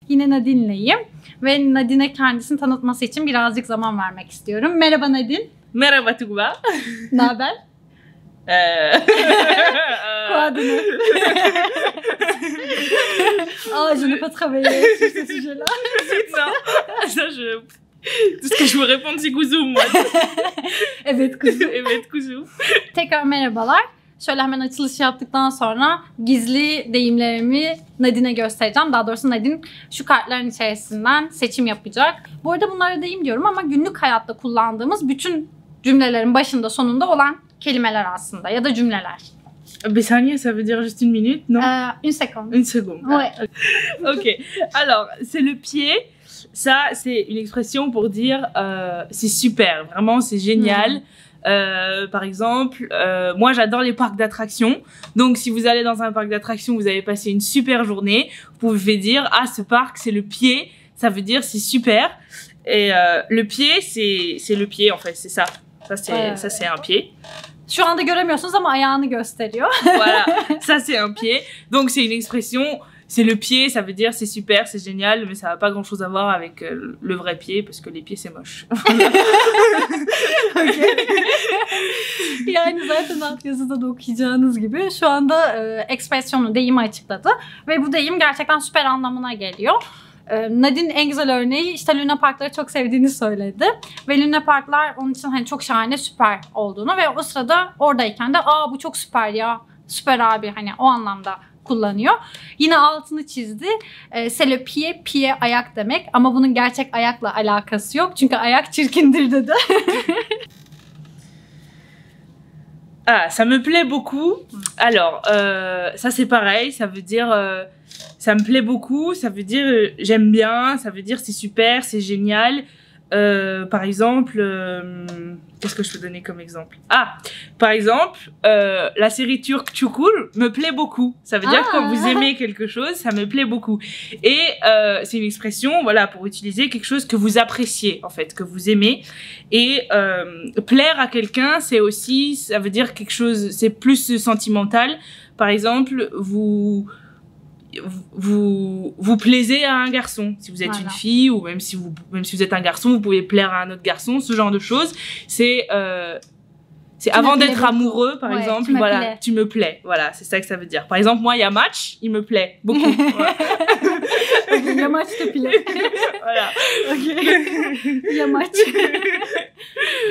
Yine Nadine'leyim ve Nadine kendisini tanıtması için birazcık zaman vermek istiyorum. Merhaba Nadine. Merhaba Tuğba. Ne haber? Quoi de neuf? Oh, je n'ai pas travaillé sur ce sujet-là. Non, ça tout ce que je vous réponds c'est kuzum moi. Evet kuzum. Evet kuzum. Tekrar merhabalar. Şöyle hemen açılış yaptıktan sonra gizli deyimlerimi Nadine'e göstereceğim. Daha doğrusu Nadine şu kartların içerisinden seçim yapacak. Bu arada bunlara deyim diyorum ama günlük hayatta kullandığımız bütün cümlelerin başında sonunda olan kelimeler aslında ya da cümleler. Bessaniye, ça veut dire juste une minute, non? Une seconde. Une seconde. Ouais. Ok. Alors, c'est le pied. Ça, c'est une expression pour dire c'est super, vraiment, c'est génial. Par exemple, moi j'adore les parcs d'attractions. Donc si vous allez dans un parc d'attractions, vous avez passé une super journée, vous pouvez dire ah ce parc c'est le pied, ça veut dire c'est super. Et le pied c'est le pied en fait, c'est ça. Ça c'est un pied. Şu anda göremiyorsunuz ama ayağını gösteriyor. Voilà, ça c'est un pied. Donc c'est une expression, c'est le pied, ça veut dire c'est super, c'est génial, mais ça n'a pas grand chose à voir avec le vrai pied parce que les pieds c'est moche. Yani zaten alt yazıda da okuyacağınız gibi şu anda ekspresyonu, deyimi açıkladı. Ve bu deyim gerçekten süper anlamına geliyor. Nadine en güzel örneği işte Luna Parkları çok sevdiğini söyledi. Ve Luna Parklar onun için hani çok şahane, süper olduğunu ve o sırada oradayken de aa bu çok süper ya, süper abi hani o anlamda kullanıyor. Yine altını çizdi. C'est le pied, pied ayak demek ama bunun gerçek ayakla alakası yok. Çünkü ayak çirkindir dedi. Ah, ça me plaît beaucoup. Alors, ça c'est pareil, ça veut dire ça me plaît beaucoup, ça veut dire j'aime bien, ça veut dire c'est super, c'est génial. Par exemple, qu'est-ce que je peux donner comme exemple? Ah, par exemple, la série turque Çukur me plaît beaucoup. Ça veut dire que quand vous aimez quelque chose, ça me plaît beaucoup. Et c'est une expression, voilà, pour utiliser quelque chose que vous appréciez, en fait, que vous aimez. Et plaire à quelqu'un, c'est aussi, ça veut dire quelque chose, c'est plus sentimental. Par exemple, vous plaisez à un garçon. Si vous êtes une fille ou même si vous êtes un garçon, vous pouvez plaire à un autre garçon, ce genre de choses. C'est avant d'être amoureux, par exemple, voilà, tu me plais. Voilà, c'est ça que ça veut dire. Par exemple, moi, il y a match, il me plaît beaucoup. Il y a match te plaît. Voilà. Il y a match.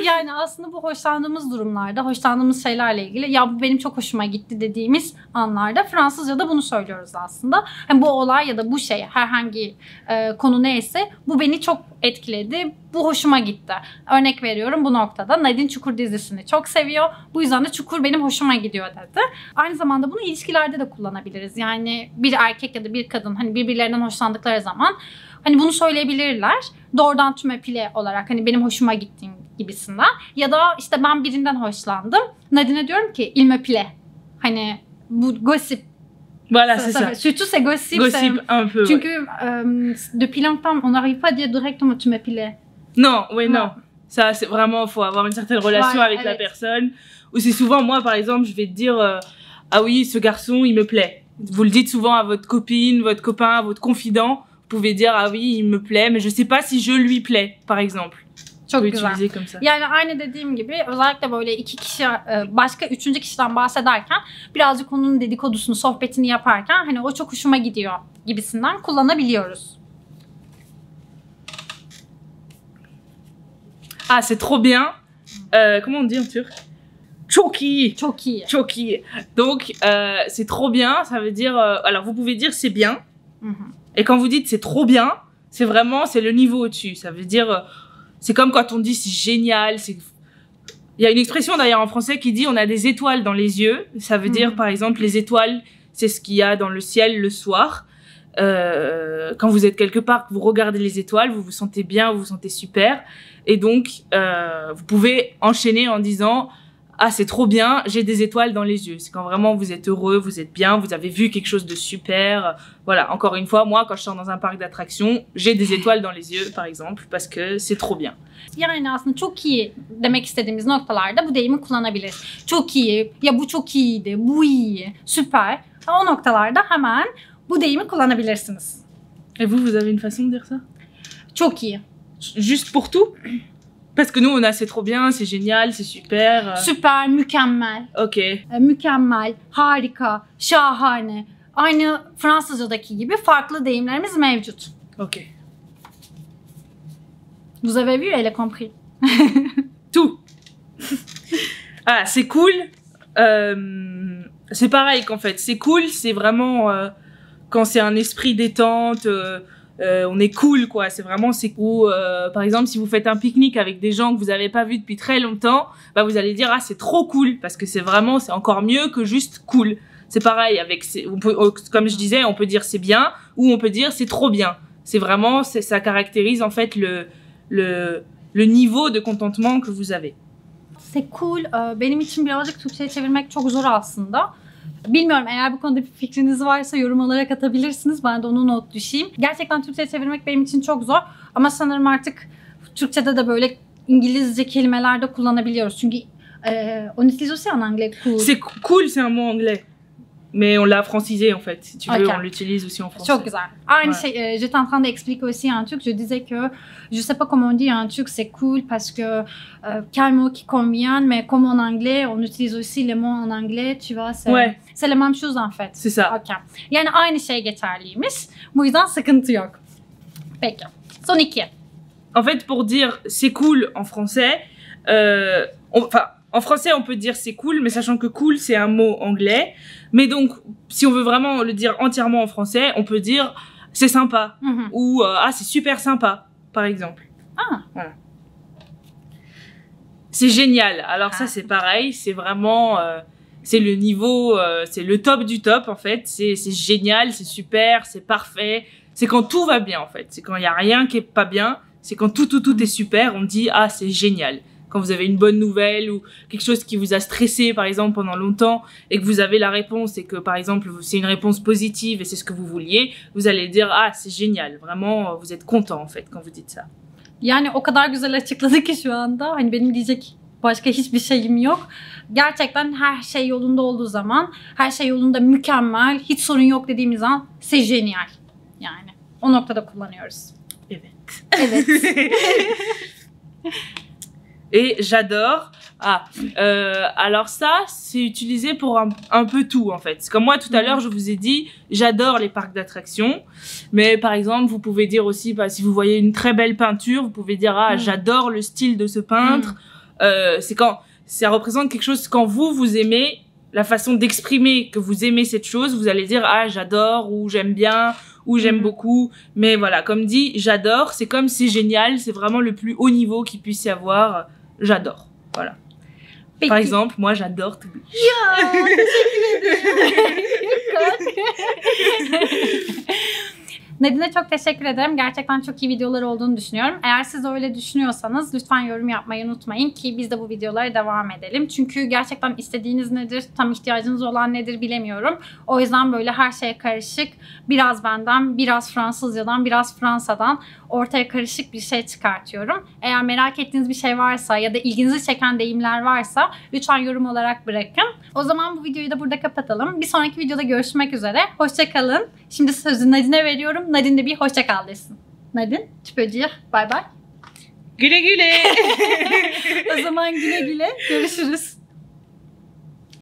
Yani aslında bu hoşlandığımız durumlarda, hoşlandığımız şeylerle ilgili ya bu benim çok hoşuma gitti dediğimiz anlarda Fransızca'da bunu söylüyoruz aslında. Yani bu olay ya da bu şey herhangi konu neyse bu beni çok etkiledi, bu hoşuma gitti. Örnek veriyorum bu noktada Nadine Çukur dizisini çok seviyor. Bu yüzden de Çukur benim hoşuma gidiyor dedi. Aynı zamanda bunu ilişkilerde de kullanabiliriz. Yani bir erkek ya da bir kadın hani birbirlerinden hoşlandıkları zaman hani bunu söyleyebilirler. Doğrudan tu me plais olarak hani benim hoşuma gittiğin gibisinden. Ya da işte ben birinden hoşlandım. Nadine diyorum ki il me plaît. Hani bu gossip. Voilà, c'est ça. Surtout c'est gossip. Gossip un peu. Çünkü depuis longtemps on n'arrive pas à dire directement tu me plais. Non, oui, non. Ça, c'est vraiment, faut avoir une certaine relation avec la personne. Ou c'est souvent, moi, par exemple, je vais te dire, ah oui, ce garçon, il me plaît. Vous le dites souvent à votre copine, votre copain, à votre confident. Vous pouvez dire, ah oui, il me plaît, mais je sais pas si je lui plais, par exemple. Çok güzel. Yani aynı dediğim gibi özellikle böyle iki kişi başka üçüncü kişiden bahsederken birazcık onun dedikodusunu, sohbetini yaparken hani o çok hoşuma gidiyor gibisinden kullanabiliyoruz. Ah, c'est trop bien. Comment on dit en turc? Çok iyi. Çok iyi. Çok iyi. Donc, c'est trop bien, ça veut dire... alors, vous pouvez dire c'est bien. Et quand vous dites c'est trop bien, c'est vraiment, c'est le niveau au-dessus. Ça veut dire... c'est comme quand on dit c'est génial. Il y a une expression d'ailleurs en français qui dit on a des étoiles dans les yeux. Ça veut dire, par exemple, les étoiles, c'est ce qu'il y a dans le ciel le soir. Quand vous êtes quelque part, que vous regardez les étoiles, vous vous sentez bien, vous vous sentez super. Et donc, vous pouvez enchaîner en disant « Ah, c'est trop bien, j'ai des étoiles dans les yeux ». C'est quand vraiment vous êtes heureux, vous êtes bien, vous avez vu quelque chose de super. Voilà, encore une fois, moi, quand je sors dans un parc d'attractions, j'ai des étoiles dans les yeux, par exemple, parce que c'est trop bien. Yani aslında çok iyi demek istediğimiz noktalarda bu deyimi kullanabiliriz. Çok iyi, ya bu çok iyiydi, bu iyi, süper. O noktalarda hemen bu deyimi kullanabilirsiniz. Et vous avez une façon de dire ça? Çok iyi. Juste pour tout? Parce que nous, on a c'est trop bien, c'est génial, c'est super. Süper, mükemmel. Ok. Mükemmel, harika, şahane. Aynı Fransızcadaki gibi farklı deyimlerimiz mevcut. Ok. Vous avez vu, elle a compris. Tout. Ah, c'est cool. C'est pareil qu'en fait. C'est cool, c'est vraiment quand c'est un esprit détente. On est cool, quoi. C'est vraiment, c'est cool. Par exemple, si vous faites un pique-nique avec des gens que vous n'avez pas vus depuis très longtemps, bah vous allez dire, ah, c'est trop cool. Parce que c'est vraiment, c'est encore mieux que juste cool. C'est pareil avec, comme je disais, on peut dire c'est bien ou on peut dire c'est trop bien. C'est vraiment, ça caractérise en fait le niveau de contentement que vous avez. C'est cool. Benim için birazcık Türkçe'ye çevirmek çok zor aslında. Bilmiyorum, eğer bu konuda bir fikriniz varsa yorum olarak atabilirsiniz. Ben de onu not düşeyim. Gerçekten Türkçe'ye çevirmek benim için çok zor. Ama sanırım artık Türkçe'de de böyle İngilizce kelimeler de kullanabiliyoruz. Çünkü on utilise aussi en anglais cool. C'est cool, c'est un mot anglais. Mais on l'a francisé en fait. Si tu veux, Okay. on l'utilise aussi en français. Çok güzel. Aynı Ouais. şey, j'étais en train d'expliquer aussi en turc. Je disais que je sais pas comment on dit en turc, c'est cool parce que quel mot qui convient, mais comme en anglais, on utilise aussi les mots en anglais, tu vois. Ouais. C'est la même chose en fait. C'est ça. Okay. Yani aynı şey geçerliymiş. Bu yüzden sıkıntı yok. Peki. Son iki. En fait, pour dire c'est cool en français, en français, on peut dire c'est cool, mais sachant que cool, c'est un mot anglais. Mais donc, si on veut vraiment le dire entièrement en français, on peut dire c'est sympa. Hı hı. Ou ah, c'est super sympa, par exemple. Ah. Voilà. C'est génial. Alors Ah. ça, c'est pareil. C'est vraiment... c'est le niveau... c'est le top du top, en fait. C'est génial, c'est super, c'est parfait. C'est quand tout va bien, en fait. C'est quand il n'y a rien qui est pas bien. C'est quand tout est super. On dit, ah, c'est génial. Quand vous avez une bonne nouvelle ou quelque chose qui vous a stressé, par exemple, pendant longtemps, et que vous avez la réponse, et que, par exemple, c'est une réponse positive et c'est ce que vous vouliez, vous allez dire, ah, c'est génial. Vraiment, vous êtes content, en fait, quand vous dites ça. Yani o kadar güzel açıkladı ki şu anda. Hani benim diyecek başka hiçbir şeyim yok. Gerçekten her şey yolunda olduğu zaman, her şey yolunda mükemmel, hiç sorun yok dediğimiz an, c'est génial. Yani o noktada kullanıyoruz. Evet. Evet. Et j'adore. Ah, alors ça, c'est utilisé pour un peu tout, en fait. Comme moi, tout à l'heure, je vous ai dit, j'adore les parcs d'attractions. Mais par exemple, vous pouvez dire aussi, bah, si vous voyez une très belle peinture, vous pouvez dire, ah, j'adore le style de ce peintre. C'est quand ça représente quelque chose, quand vous aimez la façon d'exprimer que vous aimez cette chose, vous allez dire, ah, j'adore, ou j'aime bien, ou j'aime beaucoup. Mais voilà, comme dit, j'adore, c'est comme c'est génial, c'est vraiment le plus haut niveau qu'il puisse y avoir. J'adore. Voilà. Peki. Par exemple, moi, j'adore tout. Ya, teşekkür ederim. Nadine çok teşekkür ederim. Gerçekten çok iyi videolar olduğunu düşünüyorum. Eğer siz de öyle düşünüyorsanız lütfen yorum yapmayı unutmayın ki biz de bu videolara devam edelim. Çünkü gerçekten istediğiniz nedir, tam ihtiyacınız olan nedir bilemiyorum. O yüzden böyle her şeye karışık, biraz benden, biraz Fransızcadan, biraz Fransa'dan ortaya karışık bir şey çıkartıyorum. Eğer merak ettiğiniz bir şey varsa ya da ilginizi çeken deyimler varsa lütfen yorum olarak bırakın. O zaman bu videoyu da burada kapatalım. Bir sonraki videoda görüşmek üzere. Hoşça kalın. Şimdi sözü Nadine veriyorum. Nadine de bir hoşça kal desin. Nadine, tu peux dire bye bye. Güle güle. O zaman güle güle. Görüşürüz.